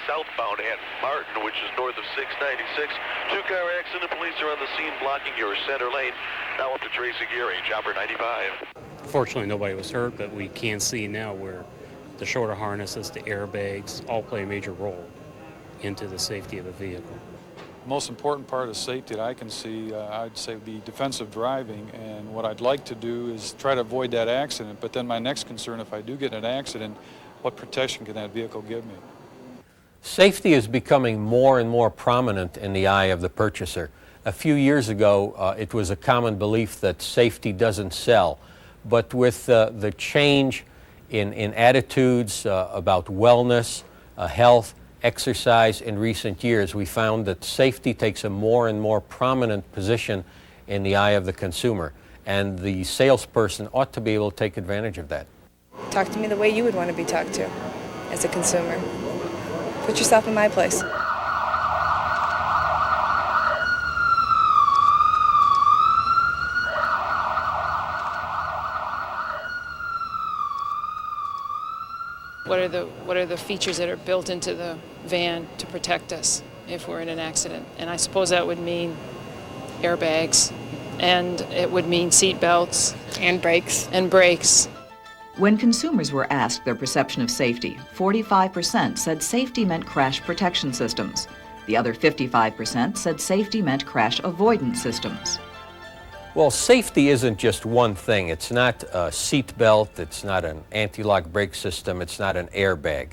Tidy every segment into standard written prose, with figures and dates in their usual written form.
southbound at Martin, which is north of 696. Two-car accident. Police are on the scene blocking your center lane. Now up to Tracy Geary, Chopper 95. Fortunately, nobody was hurt, but we can see now where the shorter harnesses, the airbags, all play a major role into the safety of the vehicle. The most important part of safety that I can see, I'd say, would be defensive driving. And what I'd like to do is try to avoid that accident. But then my next concern, if I do get in an accident, what protection can that vehicle give me? Safety is becoming more and more prominent in the eye of the purchaser. A few years ago, it was a common belief that safety doesn't sell. But with the change in attitudes about wellness, health, exercise in recent years, we found that safety takes a more and more prominent position in the eye of the consumer. And the salesperson ought to be able to take advantage of that. Talk to me the way you would want to be talked to as a consumer. Put yourself in my place. What are the features that are built into the van to protect us if we're in an accident? And I suppose that would mean airbags, and it would mean seat belts. And brakes. And brakes. When consumers were asked their perception of safety, 45% said safety meant crash protection systems. The other 55% said safety meant crash avoidance systems. Well, safety isn't just one thing. It's not a seat belt, it's not an anti-lock brake system, it's not an airbag.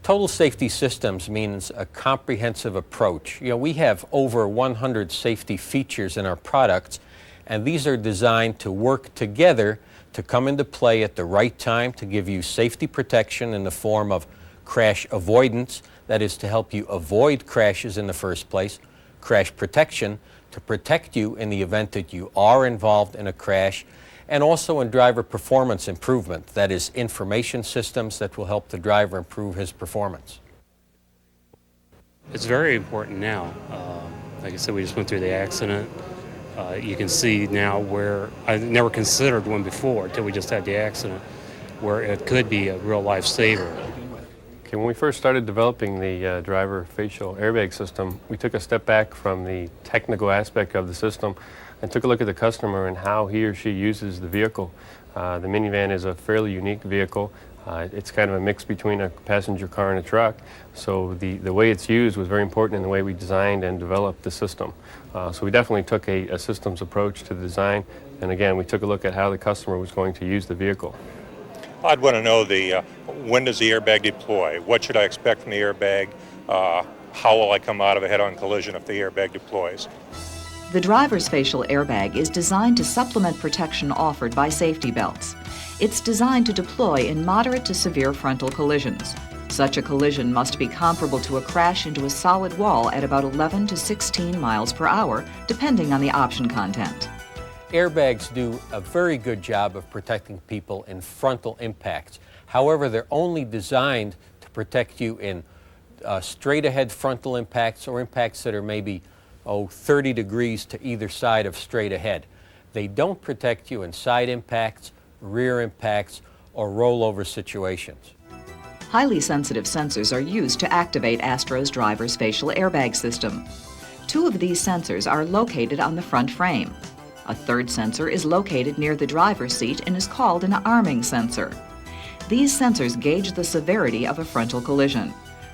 Total safety systems means a comprehensive approach. You know, we have over 100 safety features in our products, and these are designed to work together to come into play at the right time to give you safety protection in the form of crash avoidance, that is to help you avoid crashes in the first place, crash protection, to protect you in the event that you are involved in a crash, and also in driver performance improvement, that is information systems that will help the driver improve his performance. It's very important now. Like I said, we just went through the accident. You can see now where I never considered one before until we just had the accident, where it could be a real lifesaver. Okay, when we first started developing the driver facial airbag system, we took a step back from the technical aspect of the system and took a look at the customer and how he or she uses the vehicle. The minivan is a fairly unique vehicle. It's kind of a mix between a passenger car and a truck, so the way it's used was very important in the way we designed and developed the system. So we definitely took a systems approach to the design, and again, we took a look at how the customer was going to use the vehicle. I'd want to know when does the airbag deploy? What should I expect from the airbag? How will I come out of a head-on collision if the airbag deploys? The driver's facial airbag is designed to supplement protection offered by safety belts. It's designed to deploy in moderate to severe frontal collisions. Such a collision must be comparable to a crash into a solid wall at about 11 to 16 miles per hour, depending on the option content. Airbags do a very good job of protecting people in frontal impacts. However, they're only designed to protect you in straight-ahead frontal impacts or impacts that are maybe 30 degrees to either side of straight ahead. They don't protect you in side impacts, rear impacts, or rollover situations. Highly sensitive sensors are used to activate Astro's driver's facial airbag system. 2 of these sensors are located on the front frame. A third sensor is located near the driver's seat and is called an arming sensor. These sensors gauge the severity of a frontal collision.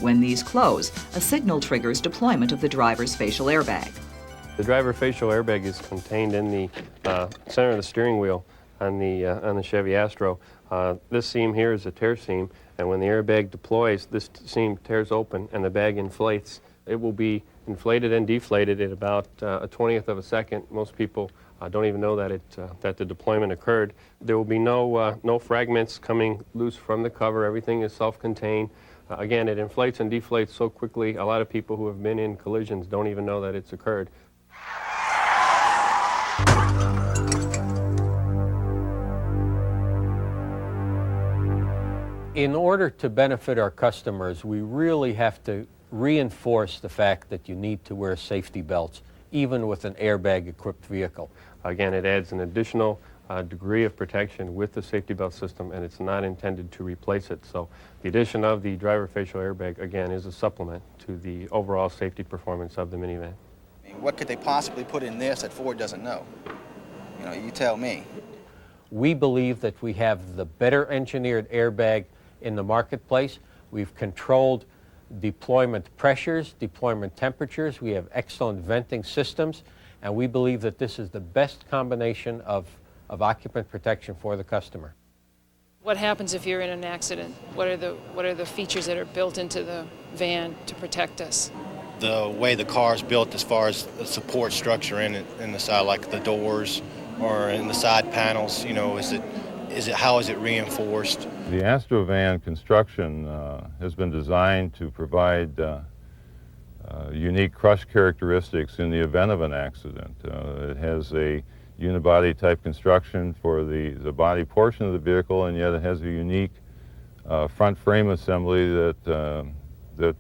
When these close, a signal triggers deployment of the driver's facial airbag. The driver facial airbag is contained in the center of the steering wheel on the Chevy Astro. This seam here is a tear seam, and when the airbag deploys, this seam tears open and the bag inflates. It will be inflated and deflated at about a 20th of a second. Most people don't even know that the deployment occurred. There will be no fragments coming loose from the cover. Everything is self-contained. Again, it inflates and deflates so quickly, a lot of people who have been in collisions don't even know that it's occurred. In order to benefit our customers, we really have to reinforce the fact that you need to wear safety belts, even with an airbag-equipped vehicle. Again, it adds an additional degree of protection with the safety belt system, and it's not intended to replace it. So the addition of the driver facial airbag, again, is a supplement to the overall safety performance of the minivan. What could they possibly put in this that Ford doesn't know? You know, you tell me. We believe that we have the better engineered airbag in the marketplace. We've controlled deployment pressures, deployment temperatures. We have excellent venting systems, and we believe that this is the best combination of occupant protection for the customer. What happens if you're in an accident? What are the features that are built into the van to protect us? The way the car is built as far as the support structure in the side, like the doors or in the side panels, you know, how is it reinforced? The Astro van construction has been designed to provide unique crush characteristics in the event of an accident. It has a unibody type construction for the body portion of the vehicle, and yet it has a unique front frame assembly that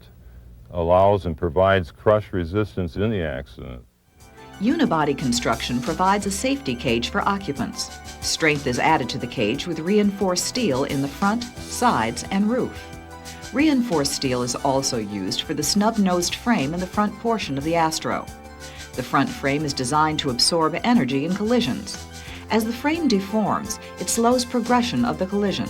allows and provides crush resistance in the accident. Unibody construction provides a safety cage for occupants. Strength is added to the cage with reinforced steel in the front, sides, and roof. Reinforced steel is also used for the snub-nosed frame in the front portion of the Astro. The front frame is designed to absorb energy in collisions. As the frame deforms, it slows progression of the collision.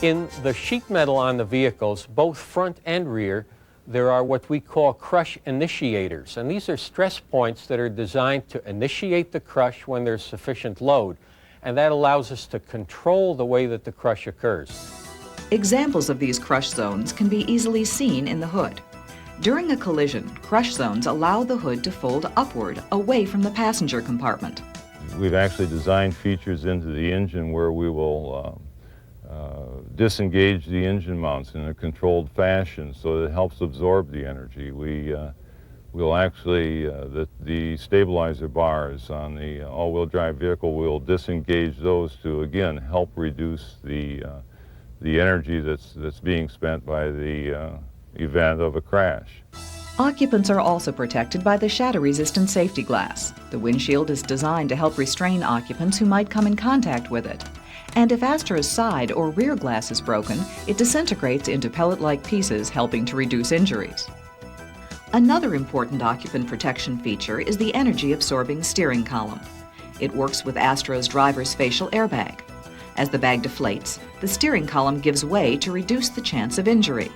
In the sheet metal on the vehicles, both front and rear, there are what we call crush initiators, and these are stress points that are designed to initiate the crush when there's sufficient load, and that allows us to control the way that the crush occurs. Examples of these crush zones can be easily seen in the hood. During a collision, crush zones allow the hood to fold upward, away from the passenger compartment. We've actually designed features into the engine where we will disengage the engine mounts in a controlled fashion so that it helps absorb the energy. We'll actually, the stabilizer bars on the all-wheel drive vehicle, we'll disengage those to, again, help reduce the energy that's being spent by the event of a crash. Occupants are also protected by the shatter-resistant safety glass. The windshield is designed to help restrain occupants who might come in contact with it. And if Astro's side or rear glass is broken, it disintegrates into pellet-like pieces, helping to reduce injuries. Another important occupant protection feature is the energy-absorbing steering column. It works with Astro's driver's facial airbag. As the bag deflates, the steering column gives way to reduce the chance of injury.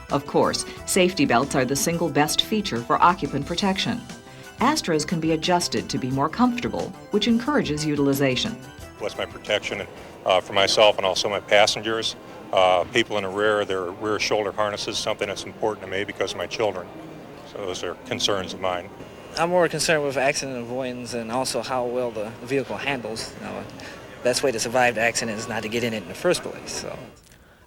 Of course, safety belts are the single best feature for occupant protection. Astros can be adjusted to be more comfortable, which encourages utilization. What's my protection for myself and also my passengers? People in the rear, their rear shoulder harness is something that's important to me because of my children. So those are concerns of mine. I'm more concerned with accident avoidance and also how well the vehicle handles. You know, the best way to survive the accident is not to get in it in the first place. So,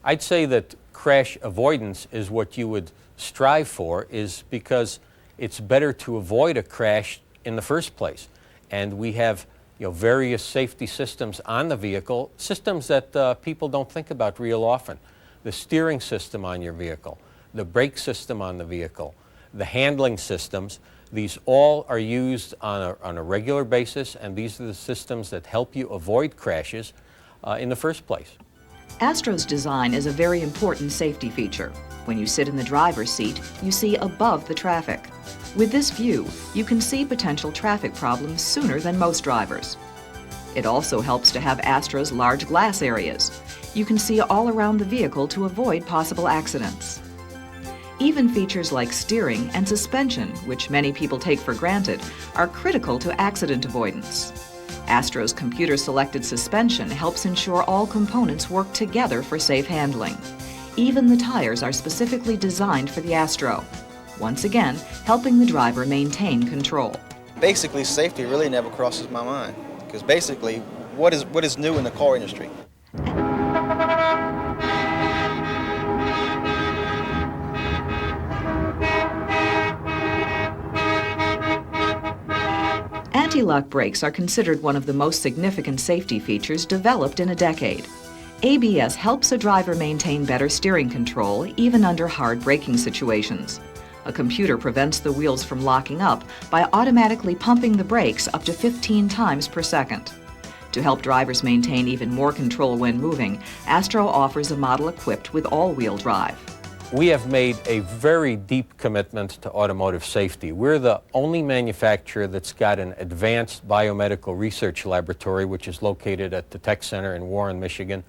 I'd say that crash avoidance is what you would strive for, is because it's better to avoid a crash in the first place. And we have various safety systems on the vehicle, systems that people don't think about real often. The steering system on your vehicle, the brake system on the vehicle, the handling systems, these all are used on a regular basis, and these are the systems that help you avoid crashes in the first place. Astro's design is a very important safety feature. When you sit in the driver's seat, you see above the traffic. With this view, you can see potential traffic problems sooner than most drivers. It also helps to have Astro's large glass areas. You can see all around the vehicle to avoid possible accidents. Even features like steering and suspension, which many people take for granted, are critical to accident avoidance. Astro's computer-selected suspension helps ensure all components work together for safe handling. Even the tires are specifically designed for the Astro. Once again, helping the driver maintain control. Basically, safety really never crosses my mind, because basically, what is new in the car industry? Anti-lock brakes are considered one of the most significant safety features developed in a decade. ABS helps a driver maintain better steering control even under hard braking situations. A computer prevents the wheels from locking up by automatically pumping the brakes up to 15 times per second. To help drivers maintain even more control when moving, Astro offers a model equipped with all-wheel drive. We have made a very deep commitment to automotive safety. We're the only manufacturer that's got an advanced biomedical research laboratory, which is located at the Tech Center in Warren, Michigan,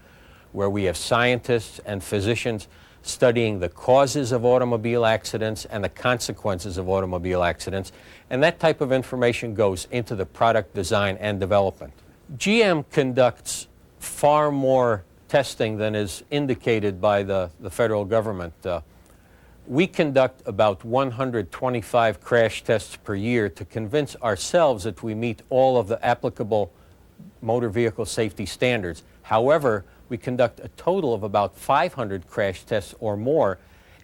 where we have scientists and physicians studying the causes of automobile accidents and the consequences of automobile accidents. And that type of information goes into the product design and development. GM conducts far more testing than is indicated by the federal government. We conduct about 125 crash tests per year to convince ourselves that we meet all of the applicable motor vehicle safety standards. However, we conduct a total of about 500 crash tests or more,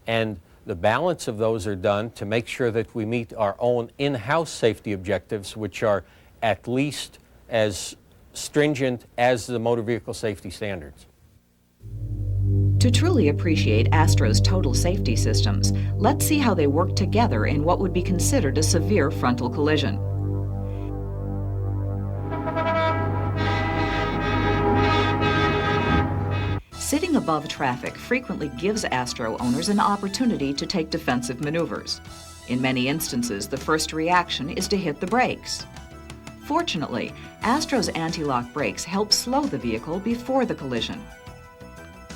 and the balance of those are done to make sure that we meet our own in-house safety objectives, which are at least as stringent as the motor vehicle safety standards. To truly appreciate Astro's total safety systems, let's see how they work together in what would be considered a severe frontal collision. Sitting above traffic frequently gives Astro owners an opportunity to take defensive maneuvers. In many instances, the first reaction is to hit the brakes. Fortunately, Astro's anti-lock brakes help slow the vehicle before the collision.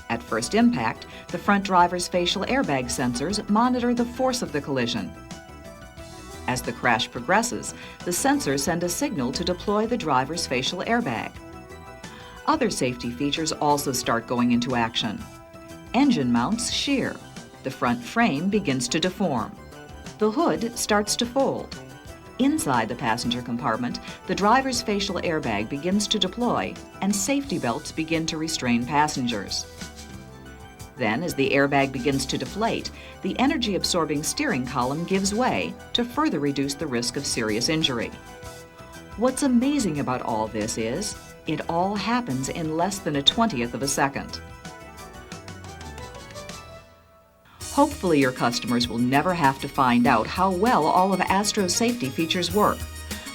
At first impact, the front driver's facial airbag sensors monitor the force of the collision. As the crash progresses, the sensors send a signal to deploy the driver's facial airbag. Other safety features also start going into action. Engine mounts shear. The front frame begins to deform. The hood starts to fold. Inside the passenger compartment, the driver's facial airbag begins to deploy, and safety belts begin to restrain passengers. Then, as the airbag begins to deflate, the energy-absorbing steering column gives way to further reduce the risk of serious injury. What's amazing about all this is, it all happens in less than a 20th of a second. Hopefully your customers will never have to find out how well all of Astro's safety features work,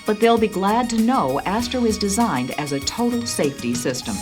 but they'll be glad to know Astro is designed as a total safety system.